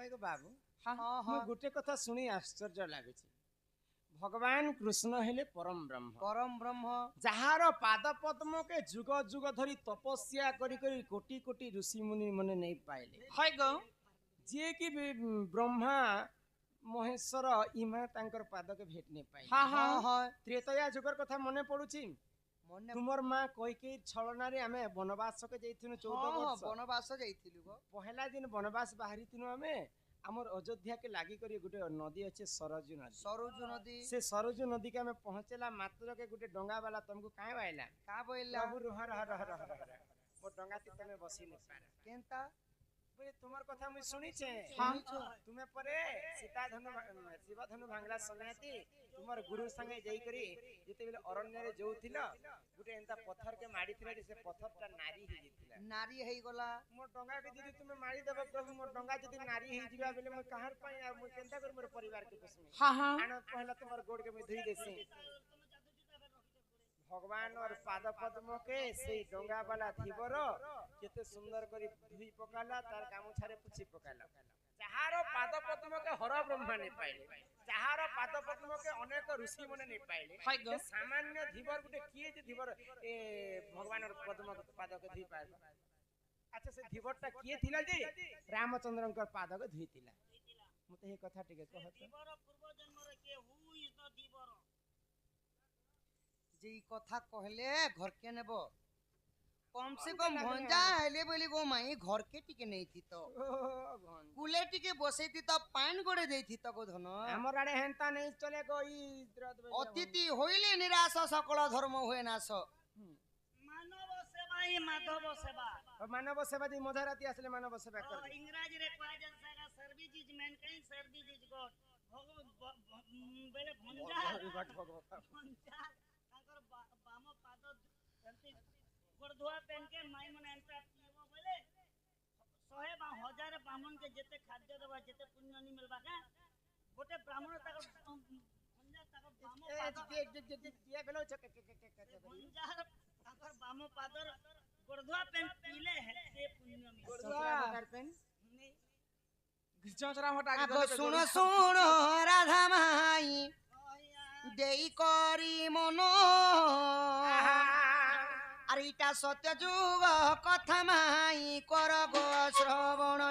भाई बाबू हाँ मु गोटे कथा सुनी आश्चर्य लागुଛି भगवान कृष्ण हेले परम ब्रह्म जहार पाद पद्म के जुग जुग धरी तपस्या करी करी कोटि कोटि ऋषि मुनि मने नहीं पाइले हाय गो जे कि ब्रह्मा महेश्वर इमा तांकर पाद के भेट नहीं पाइले हाँ हाँ हाँ त्रेतया जुगर कथा मने पड़ुछि तुमर माँ कई छलना रे आमे वनवास के जैथिनु 14 वर्ष वनवास जाइथिलु गो पहला दिन वनवास बाहरी थिनु आमे हमर अयोध्या के लागी करी गुटे नदी अच्छे सरजू नदी से सरजू नदी के हमें पहुंचेला मात्र के गुटे डंगा वाला तुमको काहे आइला का बोइला प्रभु रह वो डंगा ती तमे बसी नहीं पारे केनता बोले तुम्हार कथा मुई सुनी छे हां तुम्हें परे सीता धनु शिव धनु भांगला संगाती तुम्हार गुरु संगे जाई करी जते बेले अरण्य रे जोथिला गुटे एंता पत्थर के माडी थिला से पत्थरटा नारी हे जितिला नारी हेई गला मोर डंगा के जदी तुमे मारी देबो प्रभु मोर डंगा जदी नारी हे जिबा बेले मैं कहार पाई आ मैं केनता कर मोर परिवार के पोसमी हां हां आनो पहला तुम्हार गोड़ के मैं धुई देसी भगवान और पाद पद्म के से डंगा वाला धीवर केते सुंदर करी धुई पकाला तार गामुछारे पुछि पकाला जहारो पाद पद्म के हर ब्रह्मा ने पाइले जहारो पाद पद्म के अनेक ऋषि मने नहीं पाइले सामान्य धीवर गुटे किए जे धीवर ए भगवान और पद्म पाद के धुई पाए अच्छा से धीवरटा किए थिला जे रामचंद्रंकर पाद के धुई थिला मते हे कथा टिके कहत धीवर पूर्व जन्म रे के हु इज द धीवर जे कथा कहले घर के नेबो कम से कम भंजा हेले बोली गो माई घर के टिके नहीं थी तो कुले टिके बसे थी तो पान गोड़े दे थी तो गो धन हमर आड़े हेंता नहीं चले गो ई अतिथि होइले निराश सकल धर्म होए नाश मानव सेवा ही माधव सेवा मानव सेवा दी मधाराती आसले मानव सेवा कर इंग्रजी रे कहा जाता service is Mankind service is God भगवान बेले भंजा ताकर बाम पाद तंती गोरधुआ पेन के माई मन एंटा पीबो बोले 100 बा हजार ब्राह्मण के जेते खाद्य देबा जेते पुण्य नि मिलबा का गोटे ब्राह्मण ताकर भंजा ताकर बाम पाद ये बेलो भंजा ताकर बाम पादर गोरधुआ पेन पीले है से पुण्य मिले गोरधुआ पेन चौचरा हटा के सुनो सुनो राधा माई देई करी मनो अरे इटा सत्य जुग कथा माई कर गो श्रवण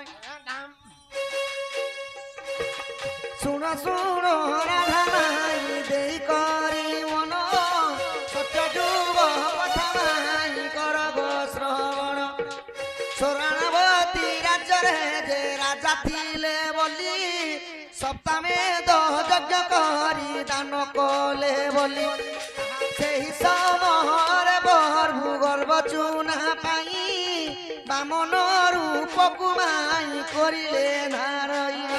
सुनो सुनो राधा माई देई करी मनो सत्य जुग कथा माई कर गो श्रवण शरणावती राज्य रे जे राजा थिले बोली सप्तामे दह यज्ञ करी दान कले बोली सेही समहरे बर भूगर्भ चुना पाई बामन रूप कुमाई करिले नारायण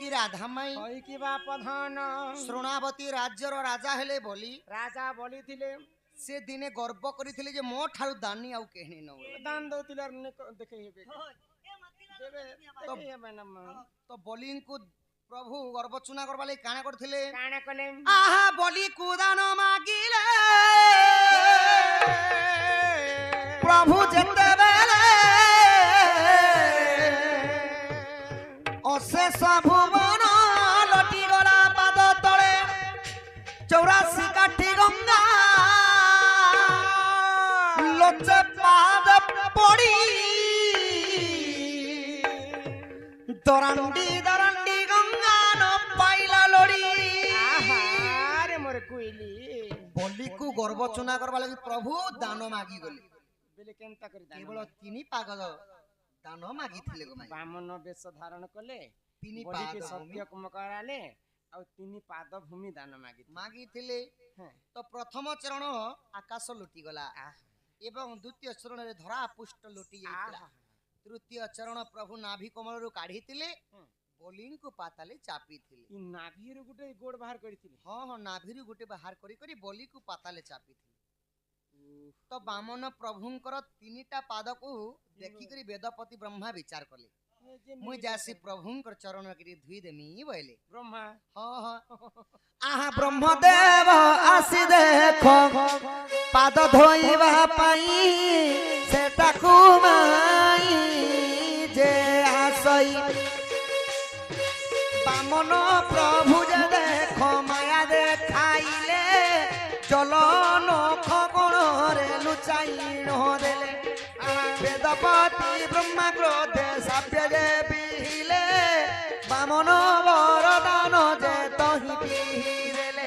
राधामाई होई की बाप धन शरणावती राज्यर राजा हेले बोली राजा बोली थिले से दिने गर्व करिथिले जे मो ठारू दानी आउ केहनी न दान दउतिले देखे हेबे देबे तो तो बोलिंग को प्रभु गर्व चुना करबा ले काना करथिले काना कले आहा बोली कुदान मागिले प्रभु जते बेले अशेष भुवन लटी गला पाद तले 84 काठी गंगा लोचे पाद पड़ी दरंडी दरंडी गंगा न पाइला लोड़ी आहारे मोर कोइली बोली को गर्व चुना करबा लागि प्रभु दान मागी गले बेले केनता करी दान केवल तिनी पागल दान मागी थिले गो माई बामन वेश धारण कले तिनी पाद पाद सत्य कुम कराले आ तिनी पाद भूमि दान मागी थिले तो प्रथम चरण आकाश लुटी गला एवं द्वितीय चरण रे धरा पुष्ट लुटी जाइतला तृतीय चरण प्रभु नाभि कमल रु काढी थिले बोलिंग को पाताले चापी थिले इ नाभि रु गुटे गोड़ बाहर करी थिले हां हां नाभि रु गुटे बाहर करी करी बोली को पाताले चापी थिले तो बामन प्रभुंकर तीनिटा पाद को देखिकरी वेदपति ब्रह्मा विचार कले मुई जासी प्रभुंकर चरण के धुई देमी बोले ब्रह्मा हाँ हाँ आहा ब्रह्मदेव आसी देखो पाद धोइबा पाई सेटा कुमाई जे आसई बामन प्रभु जे देखो माया देखाइले चलो नख कोणरे लुचाई न देले वेदपति ब्रह्मा क्रोधे साप्य जे पिहिले बामन वरदान जे तहि पिहिदेले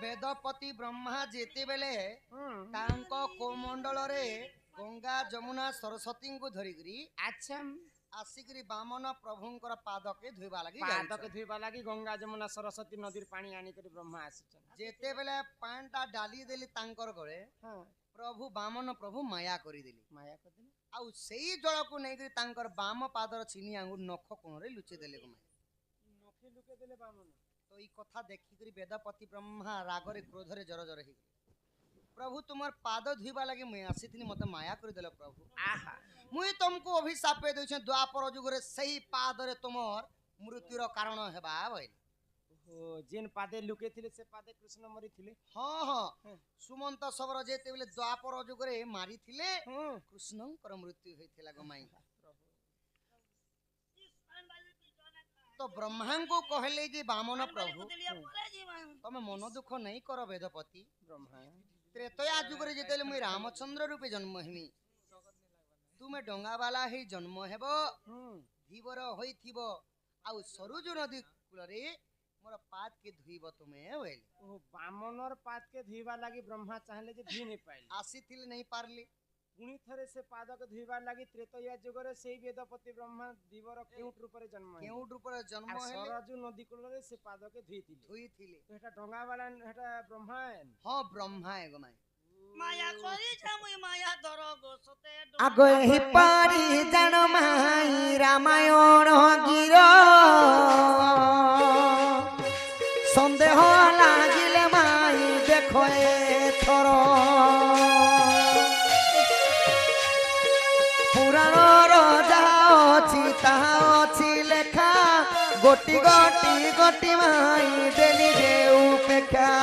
वेदपति ब्रह्मा जेते बेले तांको कोमंडल रे गंगा जमुना सरस्वती को धरिकरी अच्छा आसिकरी बामन प्रभुंकर पाद के धोइबा लागि पाद के धुइबा लागि गंगा जमुना सरस्वती नदी पानी आनी करी ब्रह्मा आसिछन जेते बेले पानटा डाली देली तांकर गळे हां प्रभु बामन प्रभु माया करी देली माया कर देले आउ सेही जळ को नै करी तांकर बाम पादर चिनी आंगुर नख कोन रे लुचे देले को नखे लुके देले बामन तो ई कथा देखि करी वेदपति ब्रह्मा रागरे क्रोधरे जर जर हे प्रभु तुमर पाद धुइबा लागि मैं आसीथिनी मते माया करि देले प्रभु आहा मुई तुमको अभिशाप दे छै द्वापर जुगरे सही पादरे तुमर मृत्युर कारण हेबा भइल ओ जिन पादे लुके थिले से पादे कृष्ण मरि थिले हाँ हाँ सुमंत सबर जेते बेले द्वापर जुगरे मारी थिले कृष्णंकर मृत्यु होइथिला गमाई तो ब्रह्मा को कहले जे बामन प्रभु तमे मन दुख नहीं करो वेदपति ब्रह्मा त्रेतया जुगरे जेते मुई रामचंद्र रूपे जन्म हेमी तुमे डंगा वाला ही जन्म हेबो धीवर होइथिबो आउ सरुज नदी कुलरे मोर पाद के धुइबो तुमे होइल ओ बामनर पाद के धुइबा लागि ब्रह्मा चाहले जे धुइ नै पाइल आसीथिल नहीं पारली पुणी थरे से पाद के धुइबा लागि त्रेतया जुगरे सेही वेदपति ब्रह्मा दिवर केउट रूपरे जन्म केउ रूपरे जन्म हेले सरजु नदी कुलरे से पाद के धुइथिले धुइथिले तो एटा डंगा वाला एटा ब्रह्मा हां ब्रह्मा है गमाई माया करी जामुई माया धर गोसते आगो ही पारी जान माई रामायण गिर संदेह लागिले माई देखो एथर पुराण रजा अछि ताहा अछि लेखा गोटी गोटी गोटी माई देली जे उपेक्षा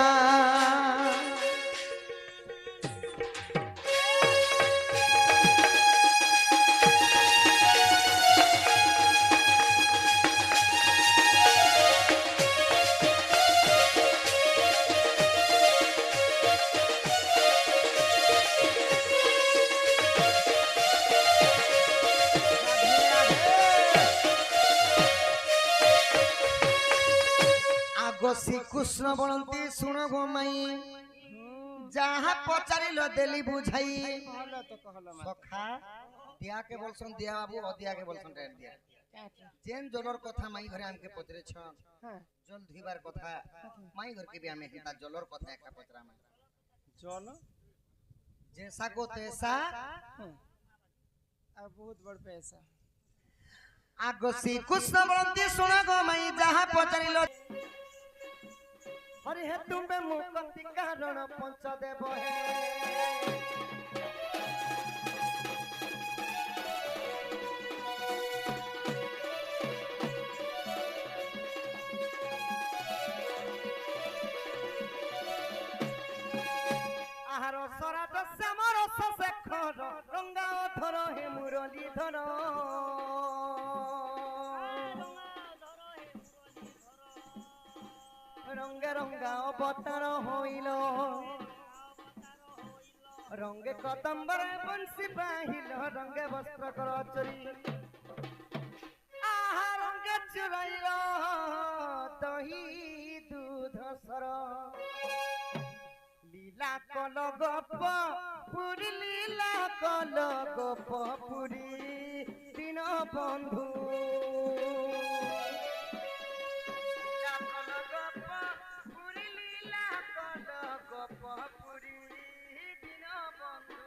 श्री कृष्ण बोलती सुन गो माई जहाँ पचारिल देली बुझाई कहलो तो कहलो सखा दिया के बोलसन दिया बाबू अदिया के बोलसन टेन दिया जेन जलर कथा माई घरे हमके पचरे छ जल धुइबार कथा माई घर के भी हमें हिता जलर कथा एका पचरा में जल जैसा को तैसा अब बहुत बड़ पैसा आगो श्री कृष्ण बोलती सुन गो माई जहाँ पचारिल हरि हे तुम्बे मुक्ति कारण पंचदेव हे आहार सराट श्यामर शेखर रंगा धर हे मुरली धर रंगे रंगा अवतार होइल रंगे कदम्बर बंसी बाहिल रंगे वस्त्र कर चरी आहा रंगे चुराइल दही दूध सर लीला कल गप पुरी लीला कल गप पुरी বন্ধু কল গপ পুরি লীলা কল গপ পুরি দিন বন্ধু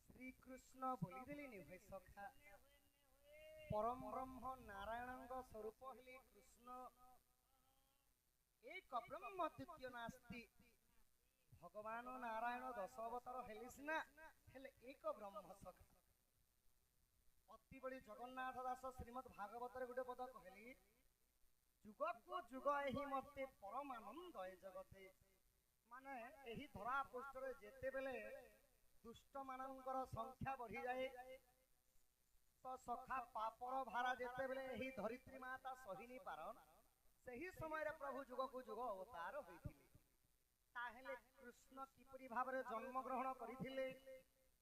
শ্রীকৃষ্ণ বলিদেলেনি ভাই সখা পরম ব্রহ্ম নারায়ণଙ୍କ স্বরূপ হেলি কৃষ্ণ এক ব্রহ্ম দ্বিতীয় নাস্তি ভগবান নারায়ণ দশ অবতার হেলি সিনা হেলে এক ব্রহ্ম সখা অতি বড়ি জগন্নাথ দাস শ্রীমদ ভাগবতরে গোটে পদ কহিলি যুগকু যুগ এহি মতে পরমানন্দ এ জগতে মানে ଏହି ଧରା ପୃଷ୍ଠରେ ଯେତେବେଳେ ଦୁଷ୍ଟ ମାନଙ୍କର ସଂଖ୍ୟା ବଢି ଯାଏ ତ ସଖା ପାପର ଭାରା ଯେତେବେଳେ ଏହି ଧରିତ୍ରୀ ମାତା ସହିନି ପାରନ ସେହି ସମୟରେ ପ୍ରଭୁ ଯୁଗକୁ ଯୁଗ ଅବତାର ହୋଇଥିଲେ ତାହେଲେ କୃଷ୍ଣ କିପରି ଭାବରେ ଜନ୍ମ ଗ୍ରହଣ କରିଥିଲେ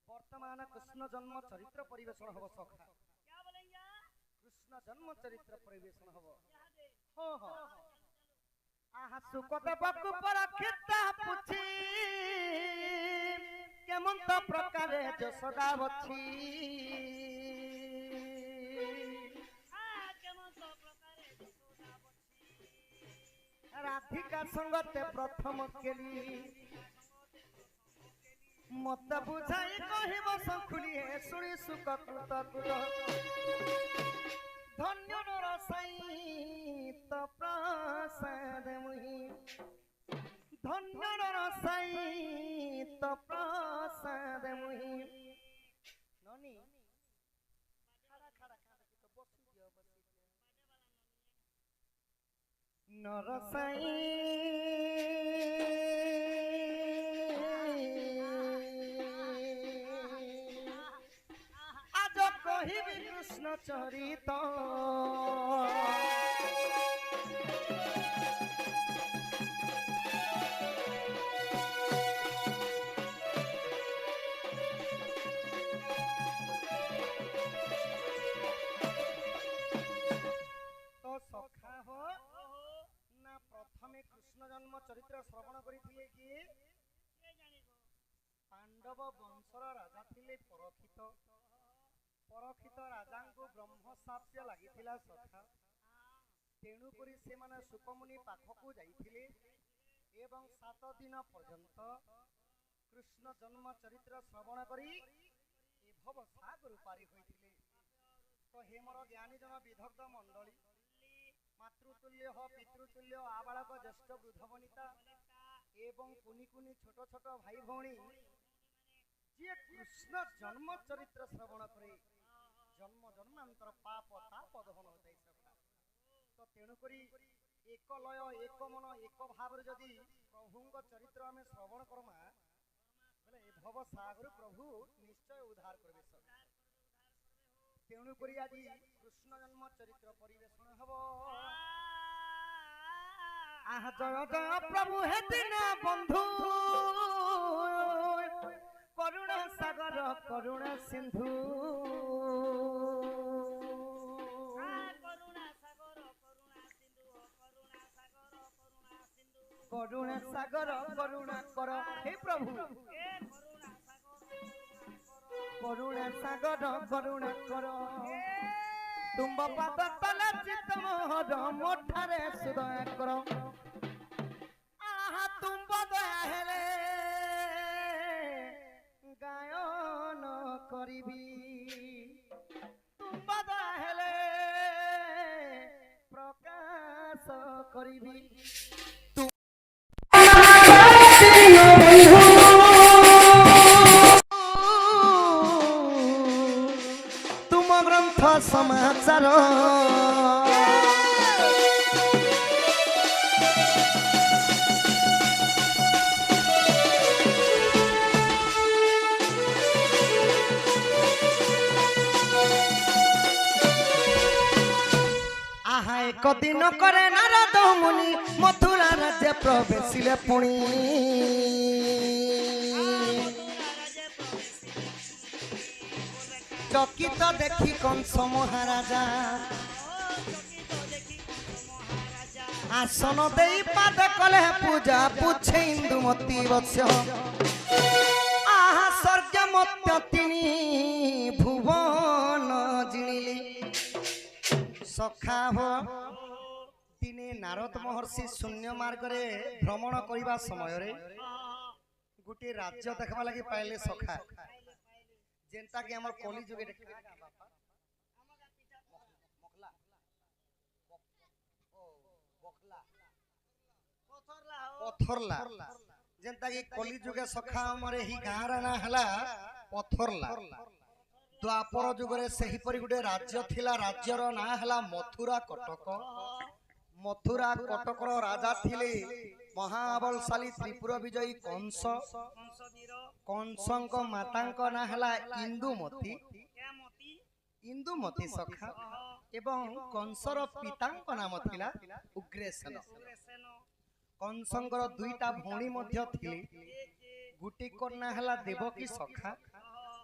ବର୍ତ୍ତମାନ କୃଷ୍ଣ ଜନ୍ମ ଚରିତ୍ର ପରିବେଷଣ ହବ ସଖା କୃଷ୍ଣ ଜନ୍ମ ଚରିତ୍ର ପରିବେଷଣ ହବ ହଁ ହଁ আহা সুকদেবকু পরক্ষিতা পুছি কেমন তো প্রকারে যশোদা বছি রাধিকা সঙ্গতে প্রথম কেলি মত বুঝাই কহিব শঙ্খুলি হে শুনি সুক কৃত কৃত ধন্য রসাই তো প্রসাদ মুহি ধন্য রসাই তো প্রসাদ মুহি ননি খাড়া খাড়া খাড়া তো বসি দিও নরসাই আজ কহিবি কৃষ্ণ চরিত চরিত্র শ্রবণ করিଥିଲେ কিଏ পাণ্ডব বଂଶର ରାଜା ଥିଲେ ପରକ୍ଷିତ ପରକ୍ଷିତ ରାଜାଙ୍କୁ ବ୍ରହ୍ମଶାପ୍ୟ ଲାଗିଥିଲା ସଖା ତେଣୁ କରି ସେମାନେ ସୁକମୁନି ପାଖକୁ ଯାଇଥିଲେ ଏବଂ 7 ଦିନ ପର୍ଯ୍ୟନ୍ତ କୃଷ୍ଣ ଜନ୍ମ ଚରିତ୍ର ଶ୍ରବଣ କରି ଏ ଭବ ସାଗର ପାରି ହୋଇଥିଲେ ତ ହେ ମୋର ଜ୍ଞାନୀ ଜନ ବିଦଗ୍ଧ ମଣ୍ଡଳୀ মাতৃতুল্য পিতৃতুল্য আবালক জ্যেষ্ঠ বৃদ্ধ বনিতা এবং কুনি কুনি ছোট ছোট ভাই ভৌণী যে কৃষ্ণ জন্ম চরিত্র শ্রবণ করে জন্ম জন্মান্তর পাপ তাপ দহন হয়ে সখা তো তেণুকরি এক লয় এক মন এক ভাবে যদি প্রভুঙ্ক চরিত্র আমি শ্রবণ করমা বলে এ ভব সাগর প্রভু নিশ্চয় উদ্ধার করবে সখা তেণুকরি আজি কৃষ্ণ জন্ম চরিত্র পরিবেশন হব আহা জয় জয় প্রভু হে দিন বন্ধু করুণা সাগর করুণা সিন্ধু করুণা সাগর করুণা কর হে প্রভু করুণা সাগর করুণা কর তুম্ব পাদ তলে চিত্ত মোহর মোঠারে সুদয় কর আহা তুম্ব দয়া হেলে গায়ন করিবি তুম্ব দয়া হেলে প্রকাশ করিবি সমাচার এক দিন করে নারদ মুনি মথুরা রাজ্যে প্রবেশিলে পুনি চকিত দেখি কংস মহারাজা আসন দেই পাদ কলে পূজা পুছে ইন্দুমতি বৎস আহা স্বর্গমত্য তিনি ভুবন জিনিলি সখা হো দিনে নারদ মহর্ষি শূন্য মার্গরে ভ্রমণ করিবা সমୟରେ গোটে রাজ্য দেখবা লাগি পাইলে সখা যেনটা কি আমার কলি যুগে পথরলা যেনটা কি কলি যুগে সখা আমার এই গাঁর না হলা পথরলা দ্বাপর যুগরে সেহিপরি গোটে রাজ্য থিলা রাজ্যর না হলা মথুরা কটক মথুরা কটকর রাজা থিলে মহাবলশালী ত্রিপুর বিজয়ী কংস কংসଙ୍କ ମାତାଙ୍କ ନାଁ ହେଲା ଇନ୍ଦୁମତି ସଖା ଏବଂ କଂସର ପିତାଙ୍କ ନାମ ଥିଲା ଉଗ୍ରସେନ କଂସଙ୍କର ଦୁଇଟା ଭଉଣୀ ମଧ୍ୟ ଥିଲେ ଗୋଟିଏ କନ୍ୟା ହେଲା ଦେବକୀ ସଖା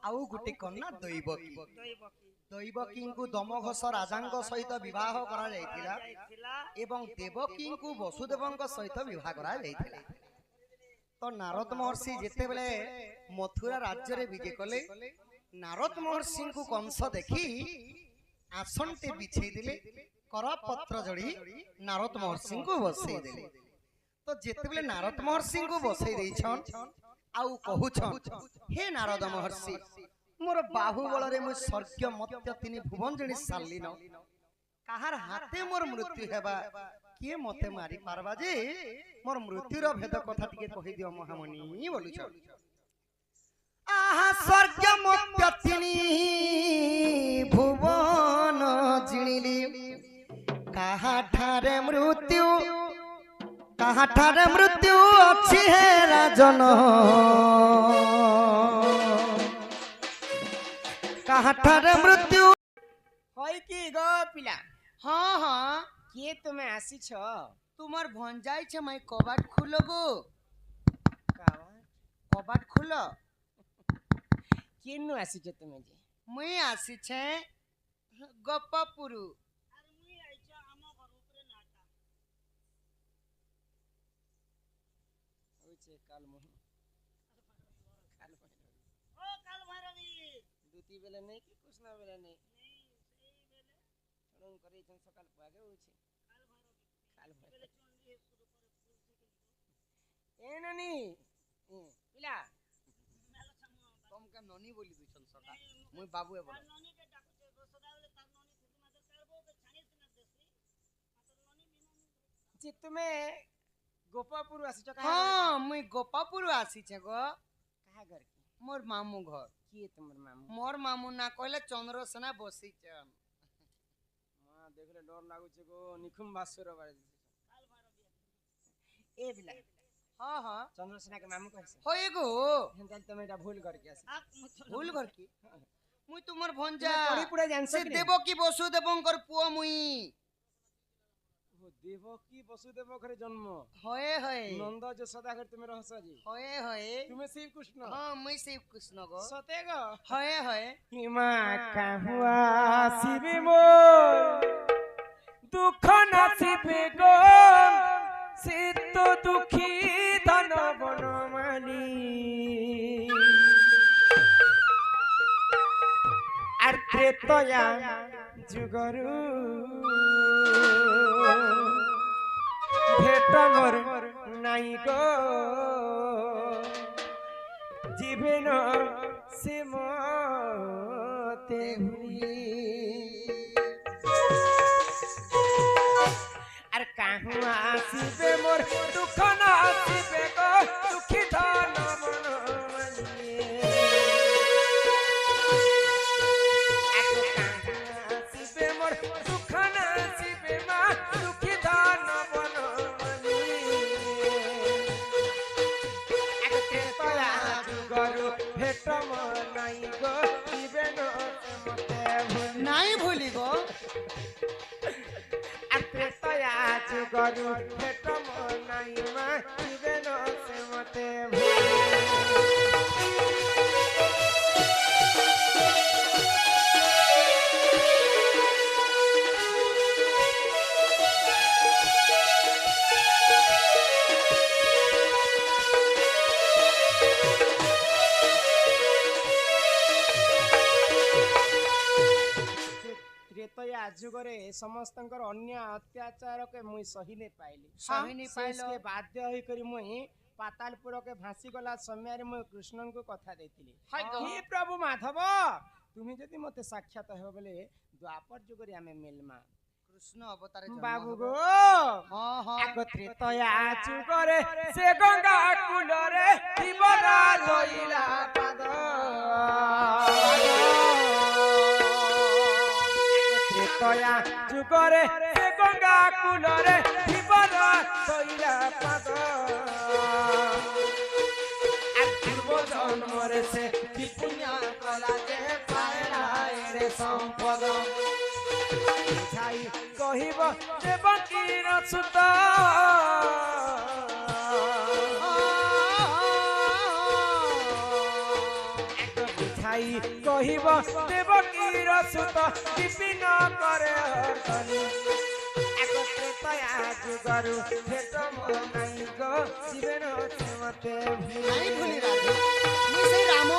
ଆଉ ଗୋଟିଏ କନ୍ୟା ଦୈବକୀ ଦୈବକୀଙ୍କୁ ଦମଘୋଷ ରାଜାଙ୍କ ସହିତ ବିବାହ କରାଯାଇଥିଲା ଏବଂ ଦେବକୀଙ୍କୁ ବସୁଦେବଙ୍କ ସହିତ ବିବାହ କରାଯାଇଥିଲା तो नारद महर्षि जिते बेले मथुरा राज्य रे विजय कले नारद महर्षि को कंस देखी आसनटे बिछे दिले करपत्र जड़ी नारद महर्षि को बसई दिले तो जिते बेले नारद महर्षि को बसई देछन आउ कहूछन हे नारद महर्षि मोर बाहुबल रे मु स्वर्ग मत्य तिनि भुवन जणी सालिन काहार हाथे मोर मृत्यु हेबा किए मते मारी पारबा जे मोर मृत्युर भेद कथा टिके कहि दियो महामुनि बोलुछ आहा स्वर्ग मत्य तिनि भुवन जिनिली काहा ठारे मृत्यु अछि हे राजन काहा ठारे मृत्यु होय की गो पिला हाँ हाँ के तुम्हें आसी छ तुम्हार भंजाई छे मैं कबाट खुलो गो कबाट खुलो केनु आसी छ तुम्हें जे मैं आसी छे गप्पापुरु আর মুই আইছো আমো ঘর উপরে নাটা होइছে काल मोह ও কাল ভৈরবী दुती बेले नहीं कि कृष्णा बेले नहीं নেই সেই বেলে छड़न करे छन सकाल पागे होइছে কাল ভৈরবী বেলে চন্ডী শুরু করে ফুল থেকে ए ननी पिला মেলা সামু तुम का ननी बोली दुछन सका मुई बाबू ए बोल ননি কে ডাকুছে গো সদা বলে তার ননি খুদি মাদের কারবো কে ছানিস না দেশি মাদের ননি বিনা जे तुम्हें गोपापुर आसी छ हाँ मुई गोपापुरु आसी छे गो कहा घर की मोर मामू घर किए तुम्हार मामू मोर मामू ना कहले चंद्रसेना बसी छन मां देखले डर लागु छ गो निखुम भास्कर बारे কাল ভৈরবী ए बिला हाँ हाँ चंद्रसेना के मामू कहसे होए गो हेंतल तुम्हें एटा भूल करके आसी আক মুছল भूल कर की मुई तुमर भंजा पड़ी पुड़ा जान से देवकी वसुदेवंकर पुओ मुई वो देवकी वसुदेव करे जन्म होए होए नंद जशोदा घर तुम्हें रहस जी होए होए तुम्हें शिव कृष्ण हाँ मुई शिव कृष्ण गो सते गो होए होए हिमा काहुआ शिवे मो दुख नासिबे गो सित दुखी धन बनमानी আর ত্রেতয়া যুগরু ভেট মোর নাই গো জীবন সে মতে ভুলি আর কাহু আসিবে মোর দুঃখ না আসিবে গো দুঃখী ধন মনমানি আসিবে মোর দুঃখ না আসিবে মা দুঃখী ধন মনমানি একতে তয়া যুগরু ভেট মোর নাই গো জীবন মতে ভুলি ଯୁଗରୁ ଭେଟ ମୋ ନାଇଁ ମା ଯିବେ ନ ସେ ମତେ ତ୍ରେତୟା ଯୁଗରେ ସମସ୍ତଙ୍କର ଅନ୍ୟ ଅତ୍ୟାଚାରକେ ମୁଇଁ ସହି ନେ ପାଇଲି ସହିନି ପାଇଲ। ଶେଷକେ ବାଧ୍ୟ ହୋଇକରି ମୁଇଁ ପାତାଳପୁରକେ ଭାସି ଗଲା ସମୟରେ ମୁଁ କୃଷ୍ଣଙ୍କୁ କଥା ଦେଇଥିଲି ହାୟ ଗୋ। ହେ ପ୍ରଭୁ ମାଧବ ତୁମେ ଯଦି ମତେ ସାକ୍ଷାତ ହେବ ବୋଲେ ଦ୍ୱାପର ଯୁଗରେ ଆମେ ମିଲମା କୃଷ୍ଣ ଅବତାରେ ଜନ୍ମ ବାବୁ ହବ। ଗୋ ହଁ ହଁ ଆଗ ତ୍ରେତୟା ଯୁଗରେ ସେ ଗଙ୍ଗା କୂଳରେ ଥିବରା ଧଇଲା ପାଦ ତ୍ରେତୟା ଯୁଗରେ ସେ ଗଙ୍ଗା କୂଳରେ ଥିବରା ଧଇଲା ପାଦ ପୂର୍ବ ଜନ୍ମରେ ସେ କି ପୁଣ୍ୟ କଲା ଯେ ପାଇଲା ଏଡ଼େ ସମ୍ପଦ ଛାଇ କହିବ ଦେବକୀର ସୁତ ଛାଇ କହିବ ଦେବକୀର ସୁତ ବିପିନ କରେ ହର୍ଷଣି ଏକ ତ୍ରେତୟା ଯୁଗରୁ ଭେଟ ମୋ ନାଇଁ ଗୋ ଯିବେ ନ ସେ ମତେ ନାଇଁ ଭୁଲି ରାଧେ ମୁଁ ସେଇ ରାମ